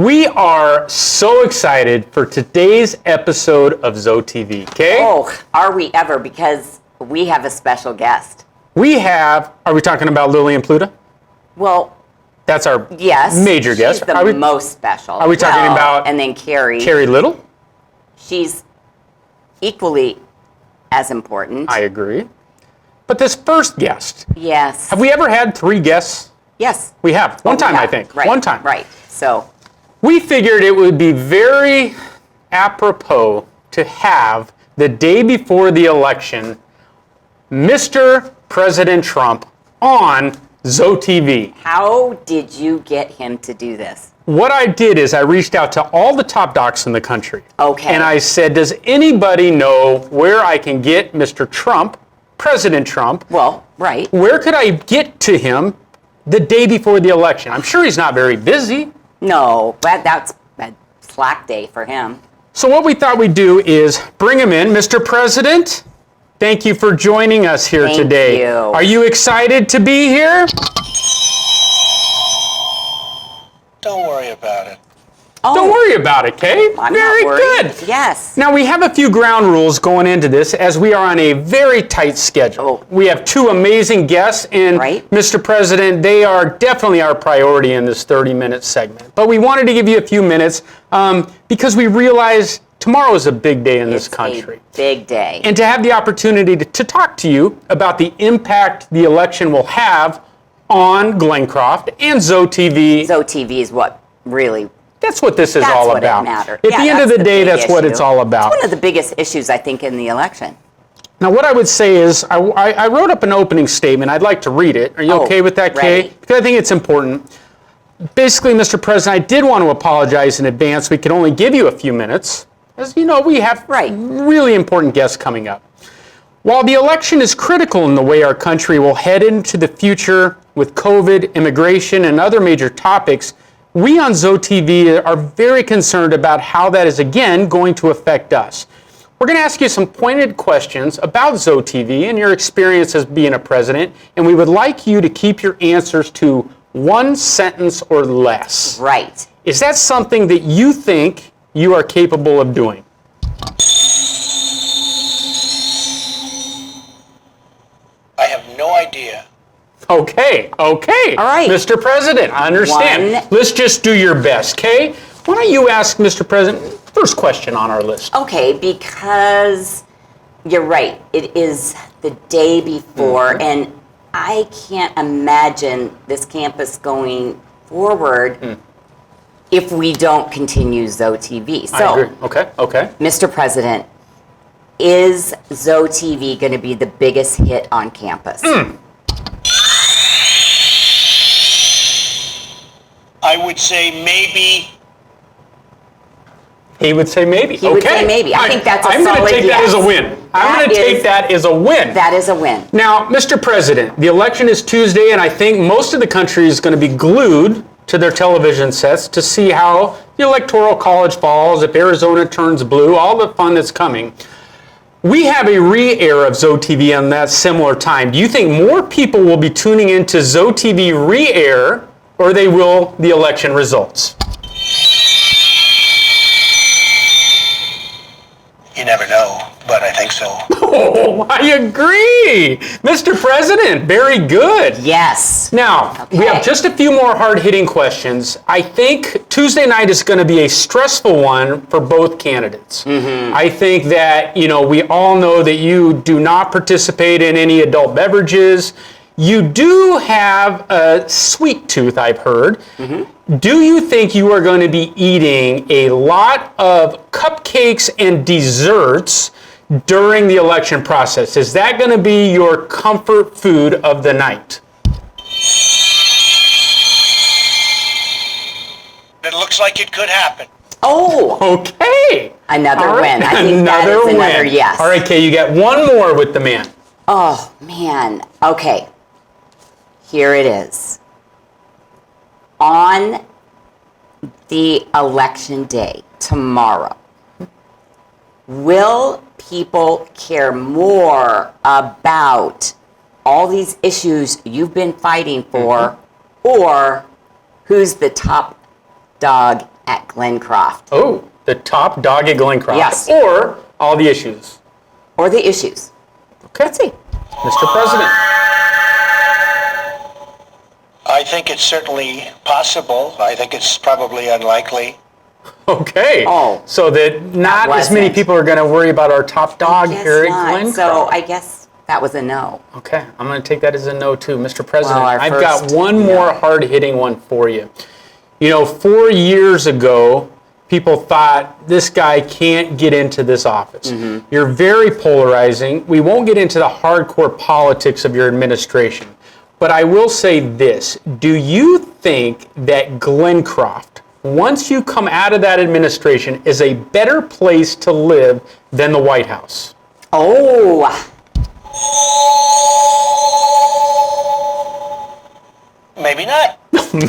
We are so excited for today's episode of ZoeTV, okay? Oh, are we ever? Because we have a special guest. Are we talking about Lillian Pluta? Well, that's our major guest. She's the most special. Are we talking about... And then Keri Little? She's equally as important. I agree. But this first guest... Yes. Have we ever had 3 guests? Yes. We have. One time, I think. Right. One time. Right. So... We figured it would be very apropos to have, the day before the election, Mr. President Trump on ZoeTV. How did you get him to do this? What I did is I reached out to all the top docs in the country. Okay. And I said, does anybody know where I can get Mr. Trump, President Trump? Well, right. Where could I get to him the day before the election? I'm sure he's not very busy. No, that's a slack day for him. So what we thought we'd do is bring him in. Mr. President, thank you for joining us here today. Thank you. Are you excited to be here? Don't worry about it. Oh, Don't worry about it, Kay. I'm Very not worried. good. Yes. Now, we have a few ground rules going into this as we are on a very tight schedule. Oh. We have 2 amazing guests, and Right. Mr. President, they are definitely our priority in this 30-minute segment. But we wanted to give you a few minutes because we realize tomorrow is a big day in this country. A big day. And to have the opportunity to talk to you about the impact the election will have on Glencroft and ZoeTV. ZoeTV is what really... That's what this is all about. That's what it matters. At the end of the day, that's what it's all about. It's one of the biggest issues, I think, in the election. Now, what I would say is, I wrote up an opening statement. I'd like to read it. Are you okay with that, Kay? Ready. Because I think it's important. Basically, Mr. President, I did want to apologize in advance. We could only give you a few minutes. As you know, we have really important guests coming up. While the election is critical in the way our country will head into the future with COVID, immigration, and other major topics, we on ZoeTV are very concerned about how that is, again, going to affect us. We're going to ask you some pointed questions about ZoeTV and your experience as being a president, and we would like you to keep your answers to 1 sentence or less. Right. Is that something that you think you are capable of doing? I have no idea. Okay. All right. Mr. President, I understand. Let's just do your best, okay? Why don't you ask Mr. President, first question on our list. Okay, because you're right. It is the day before, and I can't imagine this campus going forward if we don't continue ZoeTV. So, I agree. Okay. Mr. President, is ZoeTV going to be the biggest hit on campus? I would say maybe. He would say maybe. He would say maybe. I think that's a I'm going to solid take that yes. as a win. I'm going to take that as a win. That is a win. Now, Mr. President, the election is Tuesday, and I think most of the country is going to be glued to their television sets to see how the Electoral College falls, if Arizona turns blue, all the fun that's coming. We have a re-air of ZoeTV on that similar time. Do you think more people will be tuning into ZoeTV re-air, or they will the election results? You never know, but I think so. Oh, I agree. Mr. President, very good. Yes. Now, we have just a few more hard-hitting questions. I think Tuesday night is going to be a stressful one for both candidates. I think that, we all know that you do not participate in any adult beverages. You do have a sweet tooth, I've heard. Do you think you are going to be eating a lot of cupcakes and desserts during the election process? Is that going to be your comfort food of the night? It looks like it could happen. Oh. Okay. Another win. I think that is another yes. All right, Kay, you got one more with the man. Oh, man. Okay. Here it is. On the election day, tomorrow, will people care more about all these issues you've been fighting for, or who's the top dog at Glencroft. Oh, the top dog at Glencroft. Yes. Or all the issues. Or the issues. Okay. Let's see. Mr. President. I think it's certainly possible. I think it's probably unlikely. Okay. Oh. So that not as many wasn't. people are going to worry about our top dog Guess here at not. Glencroft. So I guess that was a no. Okay, I'm going to take that as a no too. Mr. President, Well, our I've got first one more hard-hitting one for you. 4 years ago, people thought this guy can't get into this office. Mm-hmm. You're very polarizing. We won't get into the hardcore politics of your administration. But I will say this. Do you think that Glencroft, once you come out of that administration, is a better place to live than the White House? Oh, Maybe not.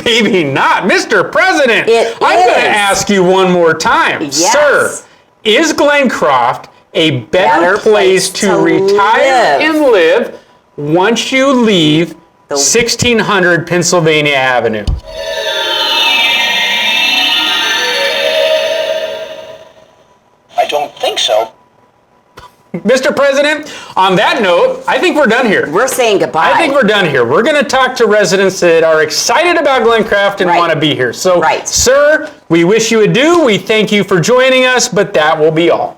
Maybe not. Mr. President, I'm going to is. ask you one more time. Yes. Sir, is Glencroft a better place to retire live. and live once you leave 1600 Pennsylvania Avenue? I don't think so. Mr. President, on that note, I think we're done here. we're saying goodbye. I think we're done here. We're going to talk to residents that are excited about Glencroft and Right. want to be here. So, Right. sir, we wish you adieu. We thank you for joining us, but that will be all.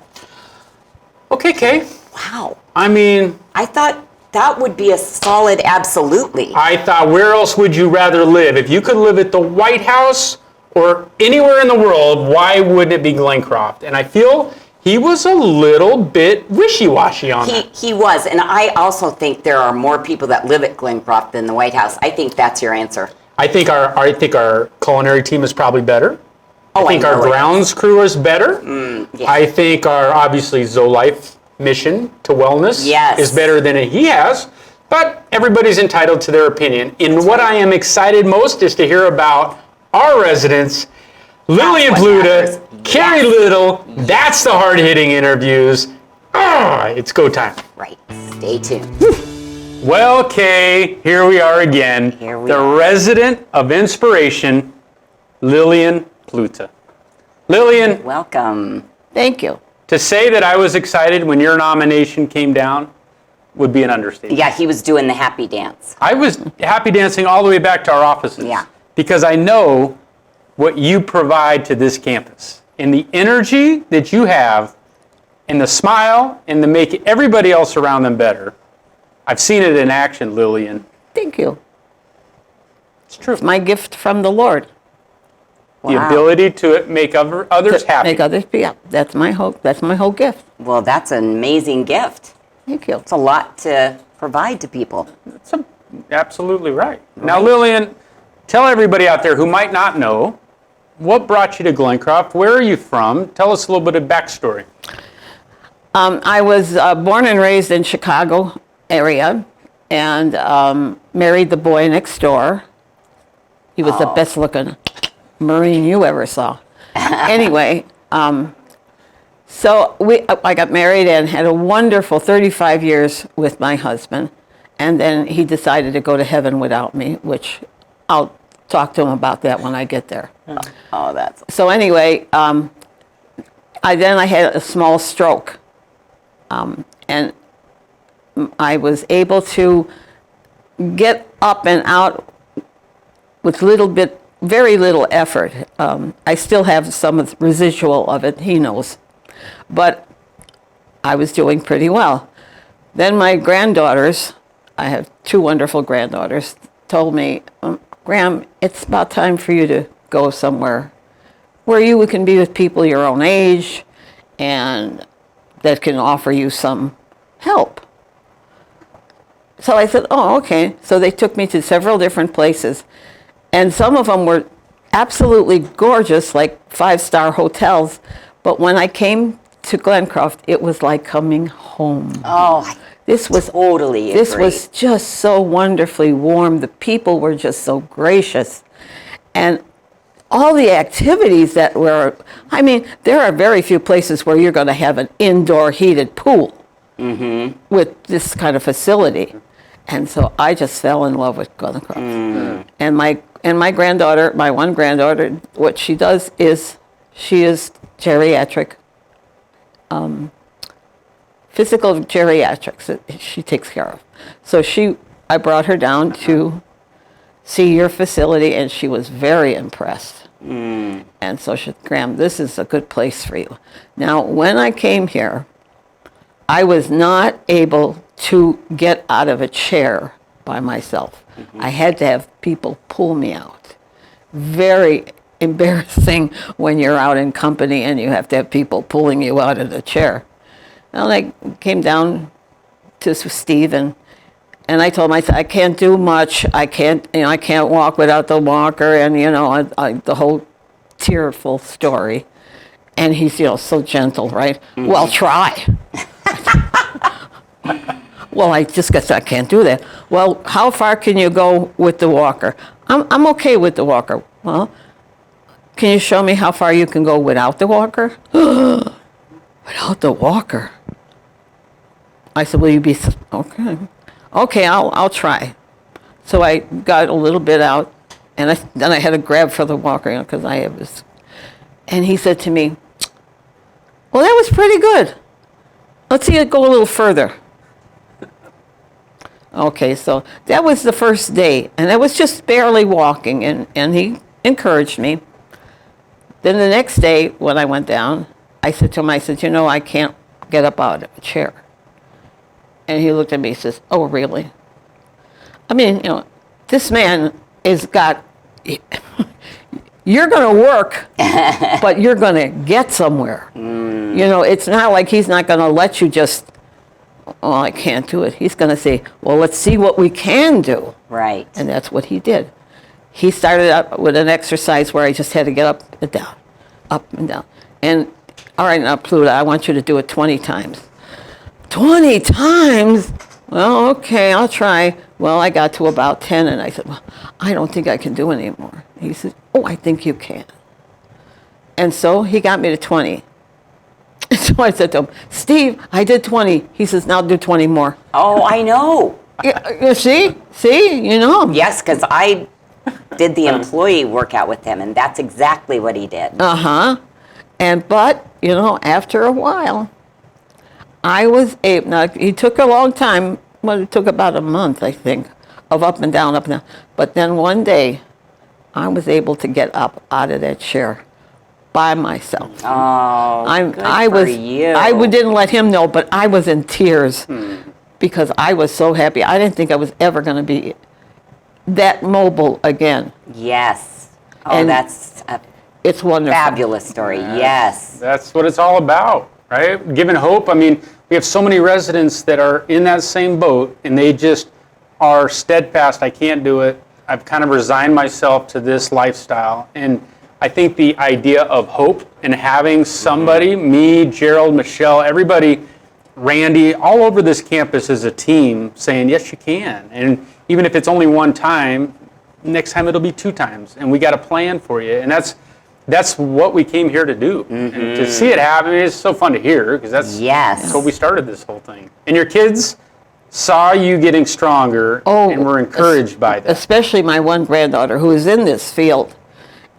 Okay, Kay. Wow. I mean, I thought that would be a solid absolutely. I thought, where else would you rather live? If you could live at the White House or anywhere in the world, why wouldn't it be Glencroft? And I feel he was a little bit wishy-washy on that. He was, and I also think there are more people that live at Glencroft than the White House. I think that's your answer. I think our culinary team is probably better. Oh, I think I our know it grounds crew is better. Yeah. I think our, obviously, ZoeLife mission to wellness Yes. is better than he has. But everybody's entitled to their opinion. And what I am excited most is to hear about our residents, Lillian what Pluta, matters. Keri Yes. Little. That's the hard-hitting interviews. It's go time. Right. Stay tuned. Well, Kay, here we are again. Here we the are. resident of inspiration, Lillian Pluta. Lillian, Welcome. Thank you. to say that I was excited when your nomination came down would be an understatement. Yeah, he was doing the happy dance. I was happy dancing all the way back to our offices. Yeah. Because I know what you provide to this campus. And the energy that you have, and the smile, and the make everybody else around them better. I've seen it in action, Lillian. Thank you. It's true. It's my gift from the Lord. The Wow. ability to make others To happy. Make others be happy. That's my hope. That's my whole gift. Well, that's an amazing gift. Thank you. It's a lot to provide to people. That's absolutely right. Now, Lillian, tell everybody out there who might not know, what brought you to Glencroft? Where are you from? Tell us a little bit of backstory. I was born and raised in Chicago area and married the boy next door. He was the best looking Marine you ever saw. Anyway, so I got married and had a wonderful 35 years with my husband. And then he decided to go to heaven without me, which I'll talk to him about that when I get there. Oh, that's So anyway, I had a small stroke, and I was able to get up and out with very little effort. I still have some of the residual of it, he knows, but I was doing pretty well. Then my granddaughters, I have two wonderful granddaughters, told me, Graham, it's about time for you to go somewhere where you can be with people your own age and that can offer you some help. So I said, oh, okay. So they took me to several different places, and some of them were absolutely gorgeous, like five-star hotels. But when I came to Glencroft, it was like coming home. This was totally This agree. was just so wonderfully warm. The people were just so gracious. And all the activities that were, I mean, there are very few places where you're going to have an indoor heated pool with this kind of facility. And so I just fell in love with Glencroft. And And my granddaughter, my one granddaughter, what she does is she is geriatric, physical geriatrics that she takes care of. So I brought her down to see your facility, and she was very impressed. And so she said, Graham, this is a good place for you. Now, when I came here, I was not able to get out of a chair by myself. I had to have people pull me out. Very embarrassing when you're out in company and you have to have people pulling you out of the chair. And I came down to Steve and I told him, I said, I can't do much. I can't walk without the walker, and the whole tearful story. And he's so gentle, right? Well, try. Well, I just guess I can't do that. Well, how far can you go with the walker? I'm okay with the walker. Well, can you show me how far you can go without the walker? Without the walker? I said, will you be, okay. Okay, I'll try. So I got a little bit out, and then I had to grab for the walker, because I have this. And he said to me, well, that was pretty good. Let's see it go a little further. Okay, so that was the first day, and I was just barely walking, and he encouraged me. Then the next day, when I went down, I said to him, I said, I can't get up out of a chair. And he looked at me and says, oh, really? I mean, this man is you're going to work, but you're going to get somewhere. It's not like he's not going to let you just, oh, I can't do it. He's going to say, well, let's see what we can do. Right. And that's what he did. He started out with an exercise where I just had to get up and down, up and down. And, all right, now, Pluto, I want you to do it 20 times. 20 times? Well, okay, I'll try. Well, I got to about 10, and I said, well, I don't think I can do it anymore. He said, oh, I think you can. And so he got me to 20. And so I said to him, Steve, I did 20. He says, now do 20 more. Oh, I know. You see? Yes, because I did the employee workout with him, and that's exactly what he did. Uh-huh. But, after a while, I was able, now it took a long time, well, it took about a month, I think, of up and down. But then one day, I was able to get up out of that chair by myself. Oh, for you. I didn't let him know, but I was in tears because I was so happy. I didn't think I was ever going to be that mobile again. Yes. Oh, And that's a it's wonderful. fabulous story. Yes. That's what it's all about, right? Giving hope. I mean, we have so many residents that are in that same boat, and they just are steadfast. I can't do it. I've kind of resigned myself to this lifestyle. And I think the idea of hope and having somebody, me, Gerald, Michelle, everybody, Randy, all over this campus as a team saying, yes, you can. And even if it's only one time, next time it'll be 2 times. And we got a plan for you. And that's what we came here to do. And to see it happen, it's so fun to hear, because that's what we started this whole thing. And your kids saw you getting stronger and were encouraged by that. Especially my one granddaughter who is in this field,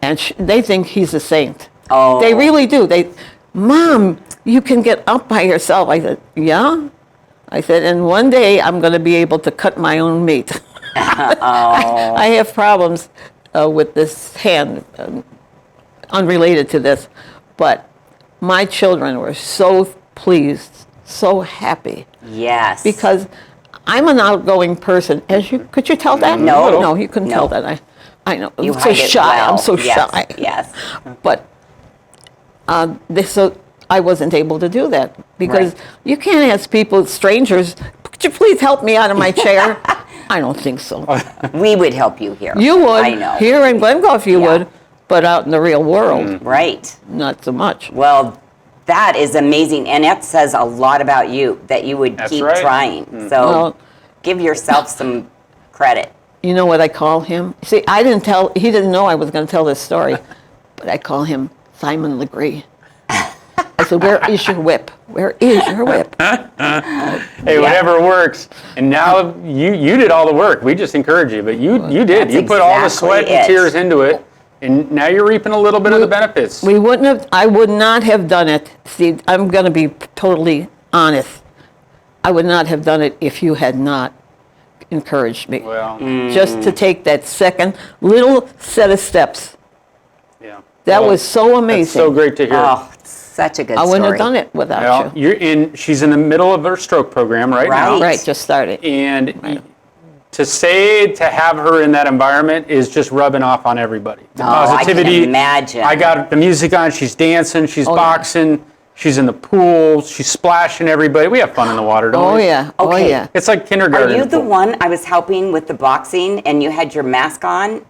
and they think he's a saint. Oh. They really do. Mom, you can get up by yourself. I said, yeah. I said, and one day I'm going to be able to cut my own meat. I have problems with this hand, unrelated to this, but my children were so pleased, so happy. Yes. Because I'm an outgoing person. Could you tell that? No. You couldn't tell that. I know. You I'm so hide it shy. well. I'm so Yes, shy. yes. But so I wasn't able to do that because you can't ask people, strangers, could you please help me out of my chair? I don't think so. We would help you here. You would. I know. Here in Glencoe, you would, but out in the real world, Right. not so much. Well, that is amazing, and that says a lot about you, that you would keep trying. So Well- give yourself some credit. You know what I call him? See, he didn't know I was going to tell this story, but I call him Simon Legree. I said, where is your whip? Where is your whip? Hey, whatever works. And now you did all the work. We just encourage you, but you did. That's You put all the sweat exactly and it. tears into it, and now you're reaping a little bit of the benefits. We wouldn't have, I would not have done it. See, I'm going to be totally honest. I would not have done it if you had not encouraged me. Well, Just to take that second little set of steps. yeah. That Well, was so amazing. That's so great to hear. Oh, it's such a good I story. wouldn't have done it without Well, you. she's in the middle of her stroke program right now. Right. Right, just started. And to have her in that environment is just rubbing off on everybody. The positivity. I can imagine. I got the music on, she's dancing, she's boxing, she's in the pool, she's splashing everybody. We have fun in the water, don't Oh, we? yeah. Oh, Okay. yeah. It's like kindergarten. Are you in the pool. one I was helping with the boxing and you had your mask on?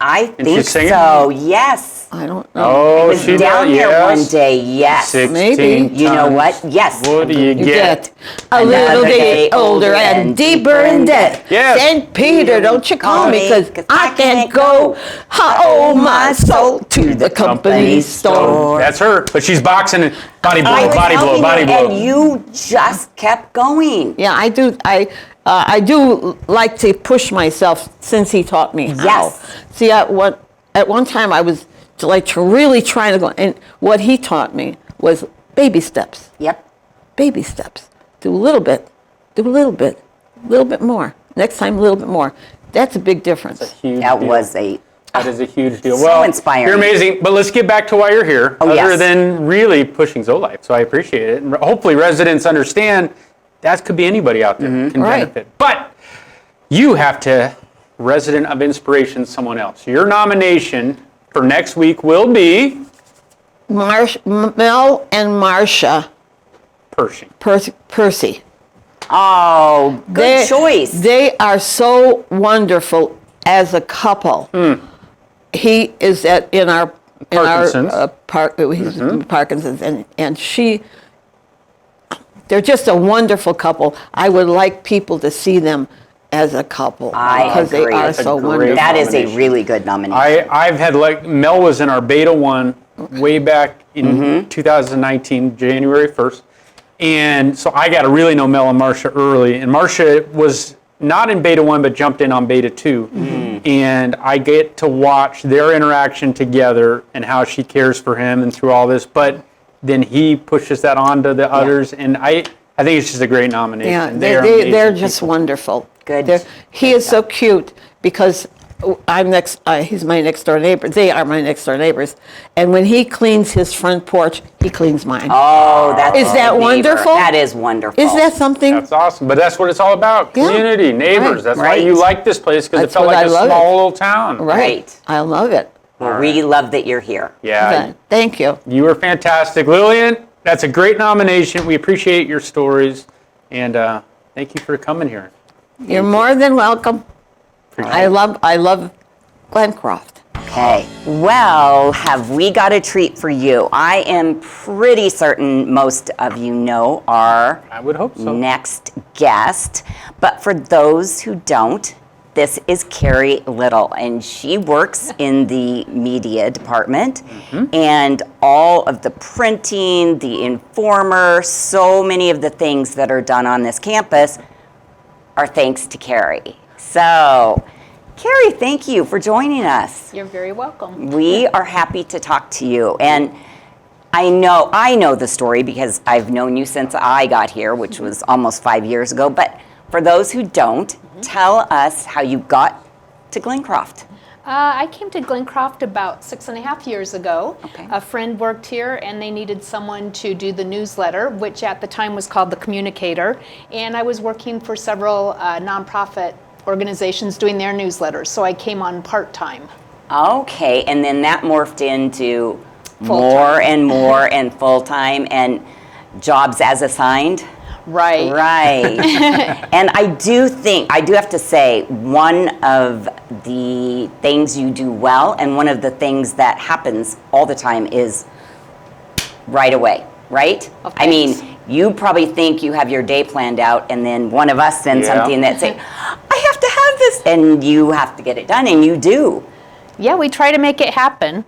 I think she's singing? so, yes. I don't know. Oh, I was she down does, there yes. one day, yes. 16 Maybe. You know times. what? Yes. What do you get? A little bit older and deeper in debt. Yes. St. Peter, don't you call me, 'cause I can't go. I owe my soul to the company store. That's her, but she's boxing and body blow, I was body blow, helping body you, blow. and you just kept going. Yeah, I do. I do like to push myself since he taught me how. Yes. See, at one time I was like really trying to go, and what he taught me was baby steps. Yep. Baby steps. Do a little bit. Do a little bit. A little bit more. Next time, a little bit more. That's a big difference. Huge That deal. was a That is a huge deal. So Well, inspiring. You're amazing, but let's get back to why you're here, Oh, other yes. than really pushing ZoeLife. So I appreciate it. And hopefully residents understand that could be anybody out there can Right. benefit. But you have to resident of inspiration someone else. Your nomination for next week will be Mel and Marcia Pershing. Percy. Oh, good They- choice. They are so wonderful as a couple. He is in our Parkinson's. he's Parkinson's, and she. They're just a wonderful couple. I would like people to see them as a couple I because agree. they are That's a so great wonderful. That is a nomination. really good nomination. I've had Mel was in our beta one way back in 2019, January 1st. And so I got to really know Mel and Marcia early. And Marcia was not in beta one, but jumped in on beta 2. And I get to watch their interaction together and how she cares for him and through all this. But then he pushes that on to the others. And I think it's just a great nomination. Yeah, They're they're amazing just people. wonderful. Good. He is so cute because I'm next. He's my next door neighbor. They are my next door neighbors. And when he cleans his front porch, he cleans mine. Oh, that's Is a that neighbor. wonderful? That is wonderful. Is that something? That's awesome. But that's what it's all about. Yeah. Community, neighbors. Right. That's why Right. you like this place, because it That's felt what like I a love small it. little town. Right. I love it. Well, we love that you're here. Yeah. Okay, thank you. You were fantastic. Lillian, that's a great nomination. We appreciate your stories. And thank you for coming here. You're more than welcome. I love Glencroft. Okay. Well, have we got a treat for you? I am pretty certain most of you know our I would hope so. next guest. But for those who don't, this is Keri Little, and she works in the media department. And all of the printing, the Informer, so many of the things that are done on this campus are thanks to Keri. So, Keri, thank you for joining us. You're very welcome. We are happy to talk to you. And I know the story because I've known you since I got here, which was almost 5 years ago. But for those who don't, tell us how you got to Glencroft. I came to Glencroft about 6.5 years ago. Okay. A friend worked here and they needed someone to do the newsletter, which at the time was called The Communicator. And I was working for several nonprofit organizations doing their newsletters, so I came on part-time. Okay, and then that morphed into Full-time. more and more and full-time and jobs as assigned. Right. Right. And I do have to say, one of the things you do well and one of the things that happens all the time is right away, right? Oh, I mean, thanks. you probably think you have your day planned out and then one of us sends Yeah. something that say, I have to have this, and you have to get it done, and you do. Yeah, we try to make it happen.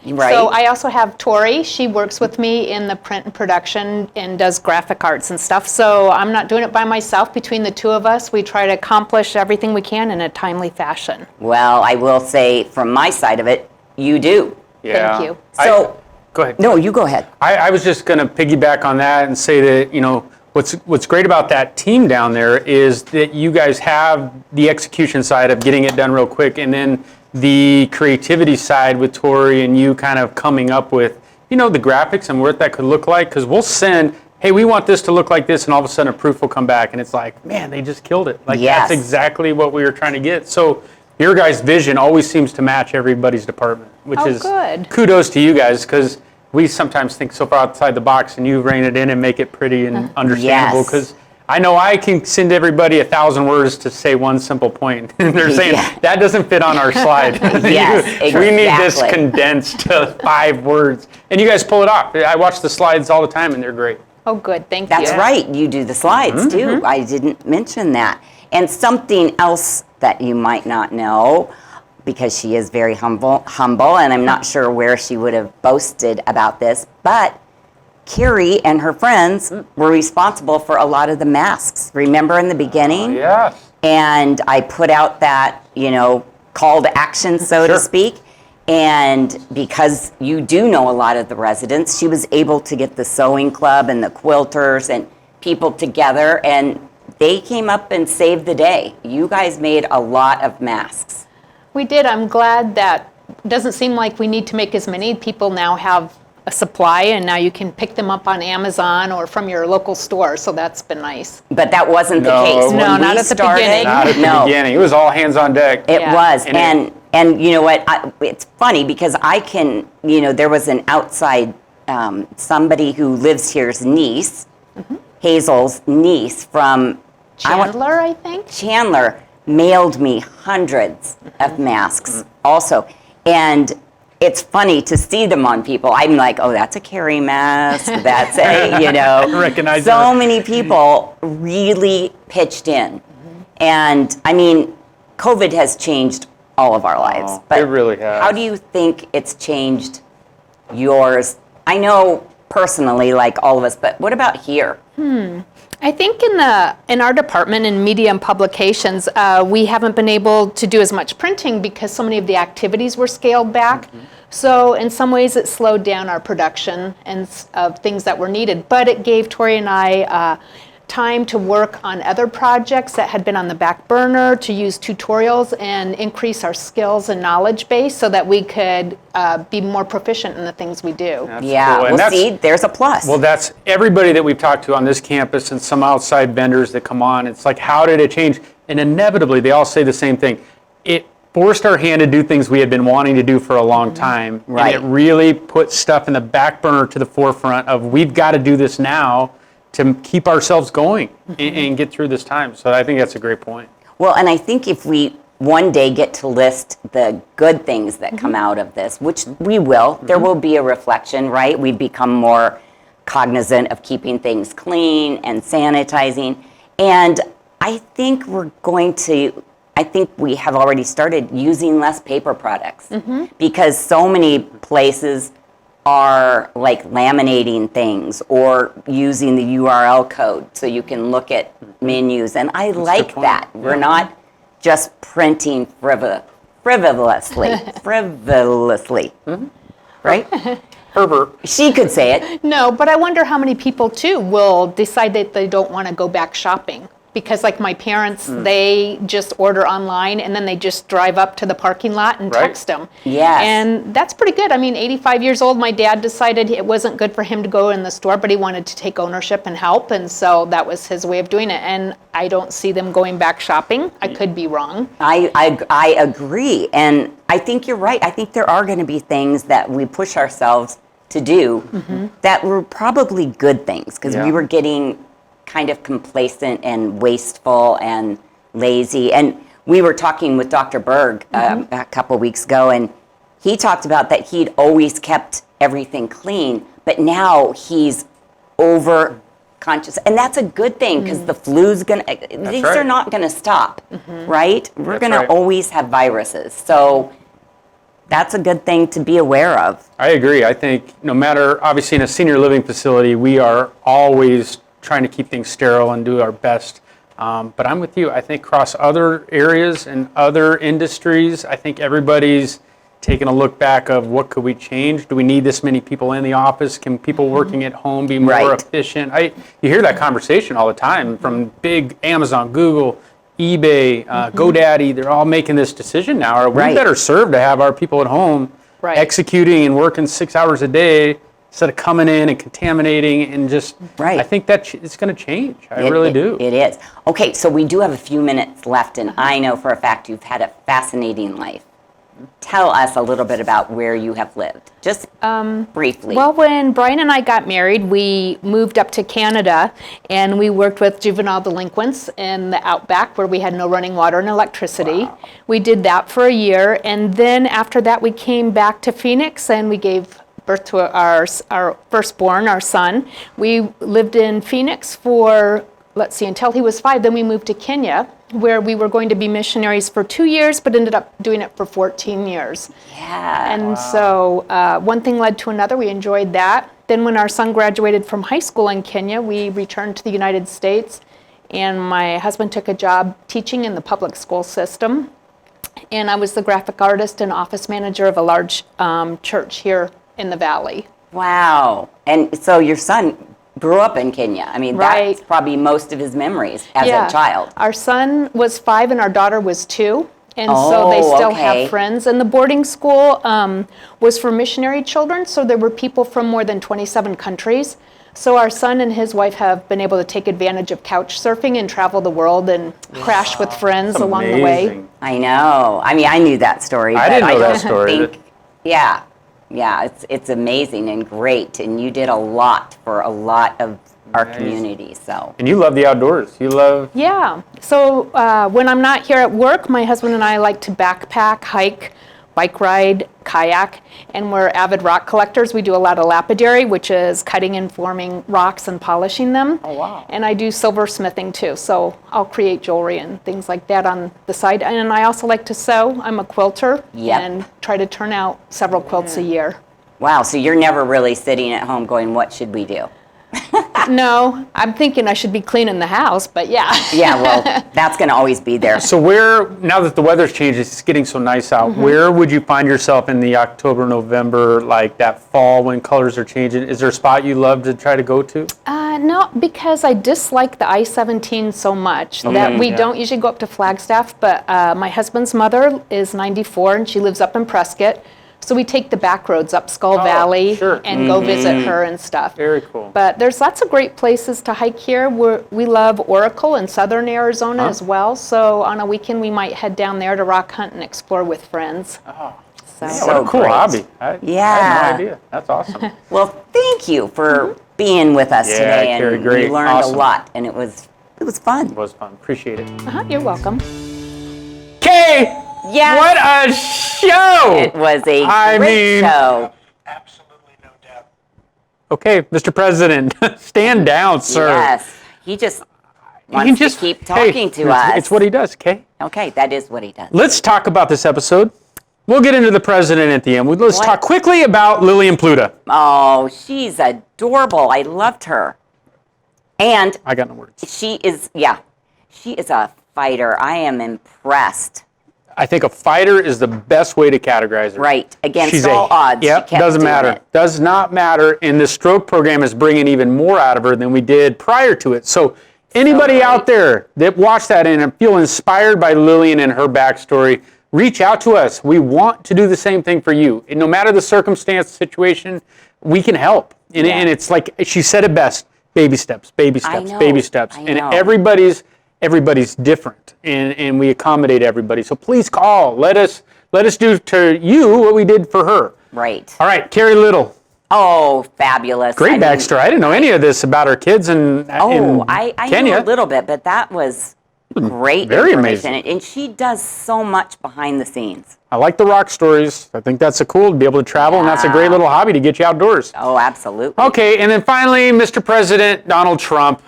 Right. So I also have Tori. She works with me in the print and production and does graphic arts and stuff. So I'm not doing it by myself. Between the two of us, we try to accomplish everything we can in a timely fashion. Well, I will say from my side of it, you do. Yeah. Thank you. So, Go ahead. no, you go ahead. I was just going to piggyback on that and say that, you know, what's great about that team down there is that you guys have the execution side of getting it done real quick, and then the creativity side with Tori and you kind of coming up with, you know, the graphics and what that could look like. Because we'll send, hey, we want this to look like this, and all of a sudden a proof will come back, and it's like, man, they just killed it. Like, Yes. that's exactly what we were trying to get. So your guys' vision always seems to match everybody's department, which Oh, is good. kudos to you guys, because we sometimes think so far outside the box, and you rein it in and make it pretty and understandable. Yes. Because I know I can send everybody 1,000 words to say one simple point, and they're saying Yeah. that doesn't fit on our slide. Yes, We need this exactly. condensed to 5 words, and you guys pull it off. I watch the slides all the time, and they're great. Oh, good. Thank That's you. right. You do the slides too. I didn't mention that. And something else that you might not know, because she is very humble, and I'm not sure where she would have boasted about this, but Keri and her friends were responsible for a lot of the masks. Remember in the beginning? Yes. And I put out that, you know, call to action, so to Sure. speak. And because you do know a lot of the residents, she was able to get the sewing club and the quilters and people together, and they came up and saved the day. You guys made a lot of masks. We did. I'm glad that it doesn't seem like we need to make as many. People now have a supply, and now you can pick them up on Amazon or from your local store, so that's been nice. But that wasn't No, the case. No, When not we at the started, beginning. Not at the no. beginning. It was all hands on deck. It Yeah. was, And and you know what? It's funny because I can, you know, there was an outside somebody who lives here's niece, Hazel's niece from Chandler, I think. Chandler mailed me hundreds of masks also, and it's funny to see them on people. I'm like, oh, that's a Keri mask. That's a, you know. Recognize so her. many people really pitched in. And I mean, COVID has changed all of our lives. Oh, it really has. How do you think it's changed yours? I know personally, like all of us, but what about here? I think in our department in media and publications, we haven't been able to do as much printing because so many of the activities were scaled back. So in some ways, it slowed down our production and of things that were needed. But it gave Tori and I time to work on other projects that had been on the back burner, to use tutorials and increase our skills and knowledge base so that we could be more proficient in the things we do. That's Yeah, cool. And well, that's- see, there's a plus. Well, that's everybody that we've talked to on this campus and some outside vendors that come on. It's like, how did it change? And inevitably, they all say the same thing. It forced our hand to do things we had been wanting to do for a long time. Right. And it really put stuff in the back burner to the forefront of, we've got to do this now to keep ourselves going and get through this time. So I think that's a great point. Well, and I think if we one day get to list the good things that come out of this, which we will, there will be a reflection, right? We've become more cognizant of keeping things clean and sanitizing. And I think I think we have already started using less paper products because so many places are like laminating things or using the URL code so you can look at menus. And I like point. that. We're not just printing frivolously, right? Herbert. She could say it. No, but I wonder how many people too will decide that they don't want to go back shopping. Because like my parents, they just order online and then they just drive up to the parking lot and Right. text them. Yes. And that's pretty good. I mean, 85 years old, my dad decided it wasn't good for him to go in the store, but he wanted to take ownership and help. And so that was his way of doing it. And I don't see them going back shopping. I could be wrong. I agree. And I think you're right. I think there are going to be things that we push ourselves to do that were probably good things because Yeah. we were getting kind of complacent and wasteful and lazy. And we were talking with Dr. Berg a couple weeks ago, and he talked about that he'd always kept everything clean, but now he's over conscious. And that's a good thing because the flu's going to, these right. are not going to stop, right? We're That's going to right. always have viruses. So that's a good thing to be aware of. I agree. I think no matter, obviously in a senior living facility, we are always trying to keep things sterile and do our best. But I'm with you. I think across other areas and other industries, I think everybody's taking a look back of what could we change? Do we need this many people in the office? Can people working at home be more Right. efficient? You hear that conversation all the time from big Amazon, Google, eBay, GoDaddy. They're all making this decision now. Are we Right. better served to have our people at home Right. executing and working 6 hours a day instead of coming in and contaminating and just, Right. I think that it's going to change. I really do. It is. Okay, so we do have a few minutes left, and I know for a fact you've had a fascinating life. Tell us a little bit about where you have lived, just briefly. Well, when Brian and I got married, we moved up to Canada and we worked with juvenile delinquents in the outback where we had no running water and electricity. Wow. We did that for a year, and then after that we came back to Phoenix and we gave birth to our firstborn, our son. We lived in Phoenix for, until he was 5. Then we moved to Kenya, where we were going to be missionaries for 2 years, but ended up doing it for 14 years. Yeah. And so one thing led to another. We enjoyed that. Then when our son graduated from high school in Kenya, we returned to the United States, and my husband took a job teaching in the public school system. And I was the graphic artist and office manager of a large church here in the Valley. Wow. And so your son grew up in Kenya. I mean, Right. that's probably most of his memories as a child. Our son was 5 and our daughter was 2. And so they still okay. have friends. And the boarding school was for missionary children, so there were people from more than 27 countries. So our son and his wife have been able to take advantage of couch surfing and travel the world and crash with friends That's along the way. amazing. I know. I mean, I knew that story. I but didn't know that don't story. think- yeah. Yeah, it's amazing and great. And you did a lot for a lot of our Nice. community, so. And you love the outdoors. You love, Yeah. So when I'm not here at work, my husband and I like to backpack, hike, bike ride, kayak, and we're avid rock collectors. We do a lot of lapidary, which is cutting and forming rocks and polishing them. Oh, wow. And I do silversmithing too, so I'll create jewelry and things like that on the side. And I also like to sew. I'm a quilter Yep. and try to turn out several quilts a year. Wow, so you're never really sitting at home going, what should we do? No, I'm thinking I should be cleaning the house, but yeah. Yeah, well, that's going to always be there. so where, now that the weather's changed, it's getting so nice out, where would you find yourself in the October, November, like that fall when colors are changing? Is there a spot you love to try to go to? No, because I dislike the I-17 so much that we don't usually go up to Flagstaff, but my husband's mother is 94 and she lives up in Prescott. So we take the back roads up Skull Valley sure. and go visit her and stuff. Very cool. But there's lots of great places to hike here. We love Oracle in southern Arizona as well. So on a weekend we might head down there to rock hunt and explore with friends. So, Yeah, what a cool great. hobby. I had Yeah. no idea. That's awesome. Well, thank you for being with us Yeah, today. Keri, And great. we learned Awesome. a lot, and it was fun. It was fun. Appreciate it. you're welcome. Kay! Yes. What a show! It was a I great mean- show. Absolutely no doubt. Okay, Mr. President, stand down, sir. Yes. He just He wants can just to keep talking to us. It's what he does, Kay. Okay, that is what he does. Let's talk about this episode. We'll get into the president at the end. Let's What? talk quickly about Lillian Pluta. Oh, she's adorable. I loved her. And I got no words. she is a fighter. I am impressed. I think a fighter is the best way to categorize her. Right. Against She's all odds. Yep, she kept doesn't doing matter. it. Does not matter. And the stroke program is bringing even more out of her than we did prior to it. So anybody right. out there that watched that and feel inspired by Lillian and her backstory, reach out to us. We want to do the same thing for you. And no matter the circumstance, situation, we can help. And, Yeah. and it's like she said it best: baby steps, baby steps, know, baby steps. I And know. everybody's different, and we accommodate everybody. So please call. Let us do to you what we did for her. Right. All right, Keri Little. Oh, fabulous. Great I mean, backstory. I didn't know any of this about her kids in I Kenya. knew a little bit, but that was great Very information. amazing. And she does so much behind the scenes. I like the rock stories. I think that's a cool to be able to travel, and that's a great little hobby to get you outdoors. Oh, absolutely. Okay, and then finally, Mr. President Donald Trump.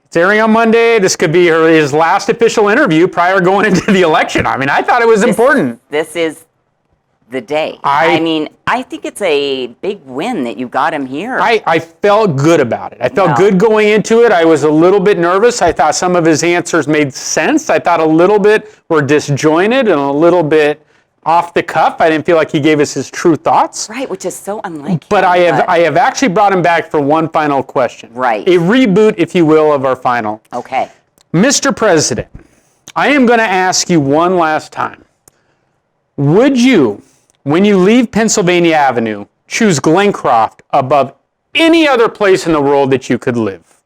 It's airing on Monday. This could be his last official interview prior going into the election. I mean, I thought it was important. This is the day. I mean, I think it's a big win that you got him here. I felt good about it. I felt Yeah. good going into it. I was a little bit nervous. I thought some of his answers made sense. I thought a little bit were disjointed and a little bit off the cuff. I didn't feel like he gave us his true thoughts. Right, which is so unlike But him. I have actually brought him back for one final question. Right. A reboot, if you will, of our final. Okay. Mr. President, I am going to ask you one last time. Would you, when you leave Pennsylvania Avenue, choose Glencroft above any other place in the world that you could live?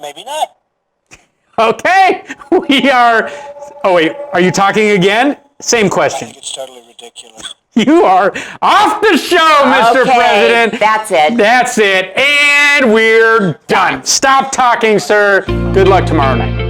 Maybe not. Okay, we are. Oh, wait, are you talking again? Same I question. think it's totally ridiculous. You are off the show, Mr. Okay, President. that's it. That's it. And we're done. Stop talking, sir. Good luck tomorrow night.